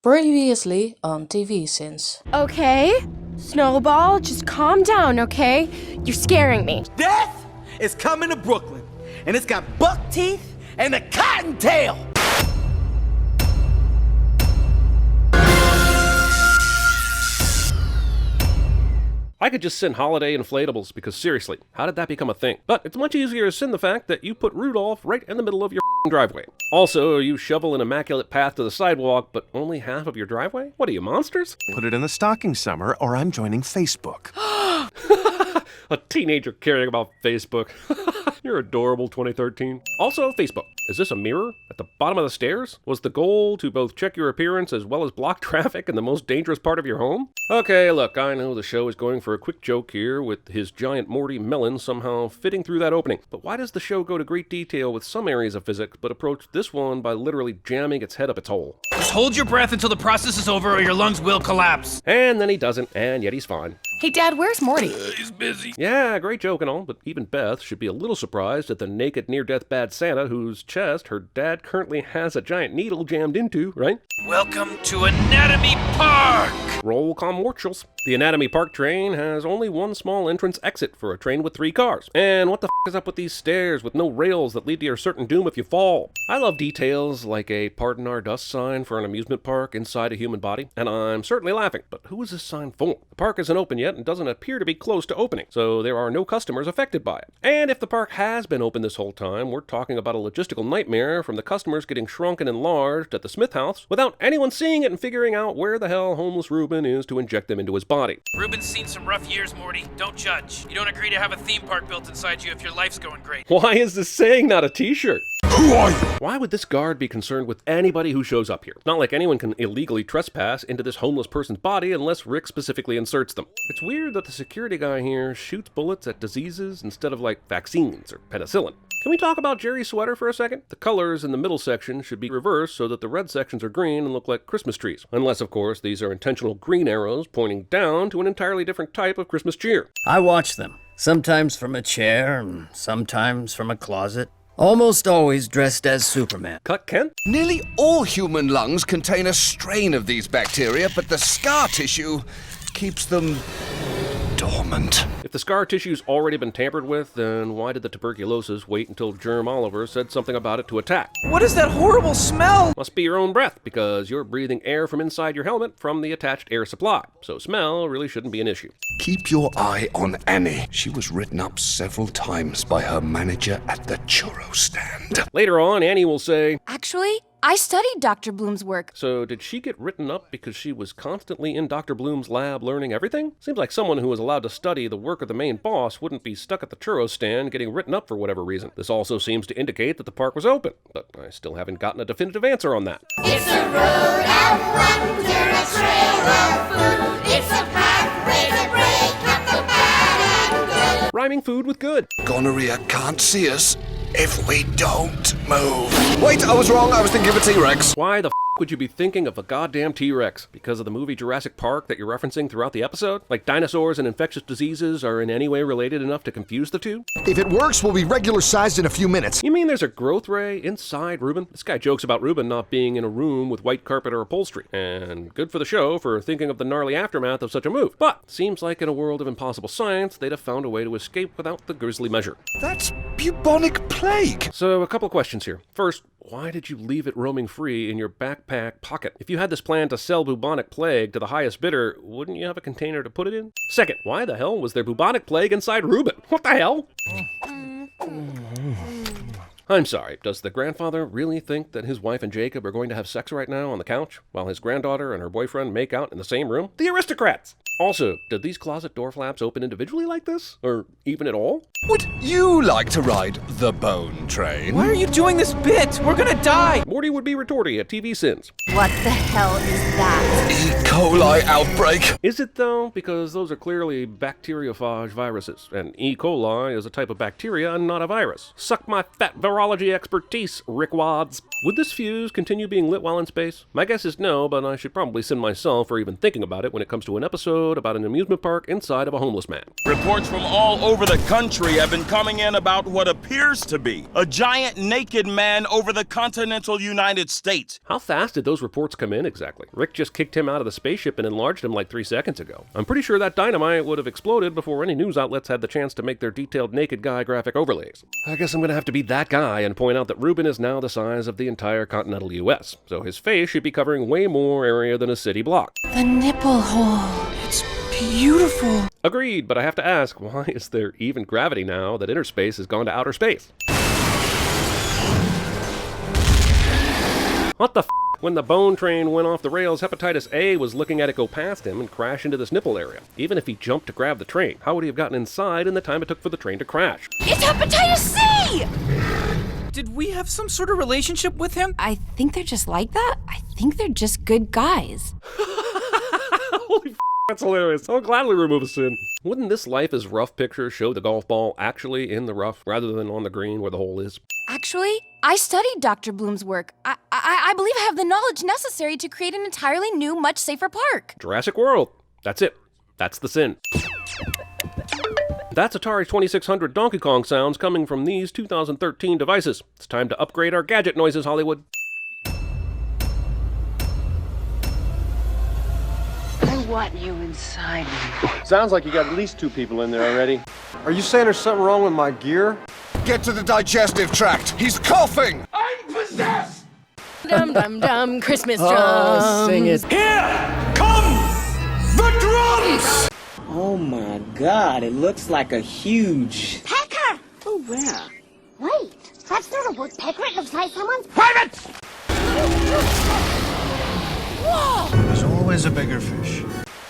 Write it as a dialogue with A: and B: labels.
A: Previously on TVSins.
B: Okay, Snowball, just calm down, okay? You're scaring me.
C: Death is coming to Brooklyn, and it's got buck teeth and a cottontail.
D: I could just send holiday inflatables because seriously, how did that become a thing? But it's much easier to send the fact that you put Rudolph right in the middle of your driveway. Also, you shovel an immaculate path to the sidewalk, but only half of your driveway? What are you, monsters?
E: Put it in the stocking, Summer, or I'm joining Facebook.
D: A teenager caring about Facebook. You're adorable, 2013. Also, Facebook. Is this a mirror at the bottom of the stairs? Was the goal to both check your appearance as well as block traffic in the most dangerous part of your home? Okay, look, I know the show is going for a quick joke here with his giant Morty melon somehow fitting through that opening. But why does the show go to great detail with some areas of physics, but approach this one by literally jamming its head up its hole?
F: Just hold your breath until the process is over or your lungs will collapse.
D: And then he doesn't, and yet he's fine.
B: Hey, Dad, where's Morty?
F: He's busy.
D: Yeah, great joke and all, but even Beth should be a little surprised at the naked near-death bad Santa whose chest her dad currently has a giant needle jammed into, right?
F: Welcome to Anatomy Park!
D: Roll commercials. The Anatomy Park train has only one small entrance exit for a train with 3 cars. And what the is up with these stairs with no rails that lead to your certain doom if you fall? I love details like a pardon our dust sign for an amusement park inside a human body, and I'm certainly laughing, but who is this sign for? The park isn't open yet and doesn't appear to be close to opening, so there are no customers affected by it. And if the park has been open this whole time, we're talking about a logistical nightmare from the customers getting shrunk and enlarged at the Smith house without anyone seeing it and figuring out where the hell homeless Reuben is to inject them into his body.
F: Reuben's seen some rough years, Morty. Don't judge. You don't agree to have a theme park built inside you if your life's going great.
D: Why is this saying not a t-shirt?
E: Who are you?
D: Why would this guard be concerned with anybody who shows up here? It's not like anyone can illegally trespass into this homeless person's body unless Rick specifically inserts them. It's weird that the security guy here shoots bullets at diseases instead of like vaccines or penicillin. Can we talk about Jerry's sweater for a second? The colors in the middle section should be reversed so that the red sections are green and look like Christmas trees. Unless, of course, these are intentional green arrows pointing down to an entirely different type of Christmas cheer.
G: I watch them, sometimes from a chair and sometimes from a closet. Almost always dressed as Superman.
D: Cut Kent?
H: Nearly all human lungs contain a strain of these bacteria, but the scar tissue keeps them dormant.
D: If the scar tissue's already been tampered with, then why did the tuberculosis wait until Germ Oliver said something about it to attack?
C: What is that horrible smell?
D: Must be your own breath, because you're breathing air from inside your helmet from the attached air supply. So smell really shouldn't be an issue.
H: Keep your eye on Annie. She was written up several times by her manager at the churro stand.
D: Later on, Annie will say,
B: Actually, I studied Dr. Bloom's work.
D: so did she get written up because she was constantly in Dr. Bloom's lab learning everything? Seems like someone who was allowed to study the work of the main boss wouldn't be stuck at the churro stand getting written up for whatever reason. This also seems to indicate that the park was open, but I still haven't gotten a definitive answer on that.
I: It's a road of wonder, a trail of food. It's a pathway to break up the bad and good.
D: Rhyming food with good.
H: Gonorrhea can't see us if we don't move. Wait, I was wrong. I was thinking of a T-Rex.
D: Why the would you be thinking of a goddamn T-Rex? Because of the movie Jurassic Park that you're referencing throughout the episode? Like dinosaurs and infectious diseases are in any way related enough to confuse the two?
E: If it works, we'll be regular sized in a few minutes.
D: You mean there's a growth ray inside Reuben? This guy jokes about Reuben not being in a room with white carpet or upholstery. And good for the show for thinking of the gnarly aftermath of such a move. But seems like in a world of impossible science, they'd have found a way to escape without the grisly measure.
H: That's bubonic plague.
D: So a couple of questions here. First, why did you leave it roaming free in your backpack pocket? If you had this plan to sell bubonic plague to the highest bidder, wouldn't you have a container to put it in? Second, why the hell was there bubonic plague inside Reuben? What the hell? I'm sorry, does the grandfather really think that his wife and Jacob are going to have sex right now on the couch while his granddaughter and her boyfriend make out in the same room? The aristocrats! Also, did these closet door flaps open individually like this? Or even at all?
H: Would you like to ride the bone train?
C: Why are you doing this bit? We're gonna die.
D: Morty would be retorting at TVSins.
B: What the hell is that?
H: E. coli outbreak.
D: Is it though? Because those are clearly bacteriophage viruses, and E. coli is a type of bacteria and not a virus. Suck my fat virology expertise, Rick Wads. Would this fuse continue being lit while in space? My guess is no, but I should probably sin myself for even thinking about it when it comes to an episode about an amusement park inside of a homeless man.
J: Reports from all over the country have been coming in about what appears to be a giant naked man over the continental United States.
D: How fast did those reports come in exactly? Rick just kicked him out of the spaceship and enlarged him like 3 seconds ago. I'm pretty sure that dynamite would have exploded before any news outlets had the chance to make their detailed naked guy graphic overlays. I guess I'm gonna have to be that guy and point out that Ruben is now the size of the entire continental US, so his face should be covering way more area than a city block.
B: The nipple hole. It's beautiful.
D: Agreed, but I have to ask, why is there even gravity now that inner space has gone to outer space? What the f***? When the bone train went off the rails, Hepatitis A was looking at it go past him and crash into this nipple area. Even if he jumped to grab the train, how would he have gotten inside in the time it took for the train to crash?
B: It's Hepatitis C!
F: Did we have some sort of relationship with him?
K: I think they're just like that. I think they're just good guys.
D: Holy f***, that's hilarious. I'll gladly remove a sin. Wouldn't this Life is Rough picture show the golf ball actually in the rough rather than on the green where the hole is?
K: Actually, I studied Dr. Bloom's work. I believe I have the knowledge necessary to create an entirely new, much safer park.
D: Jurassic World. That's it. That's the sin. That's Atari 2600 Donkey Kong sounds coming from these 2013 devices. It's time to upgrade our gadget noises, Hollywood.
L: I want you inside me.
M: Sounds like you got at least 2 people in there already. Are you saying there's something wrong with my gear?
H: Get to the digestive tract. He's coughing.
C: I'm possessed!
B: Dum dum dum, Christmas drums.
G: Sing it.
C: Here come the drums!
L: Oh my God, it looks like a huge...
I: Pecker!
L: Oh, where?
I: Wait, that's not a woodpecker. It looks like someone's...
C: Private!
I: Whoa!
E: There's always a bigger fish.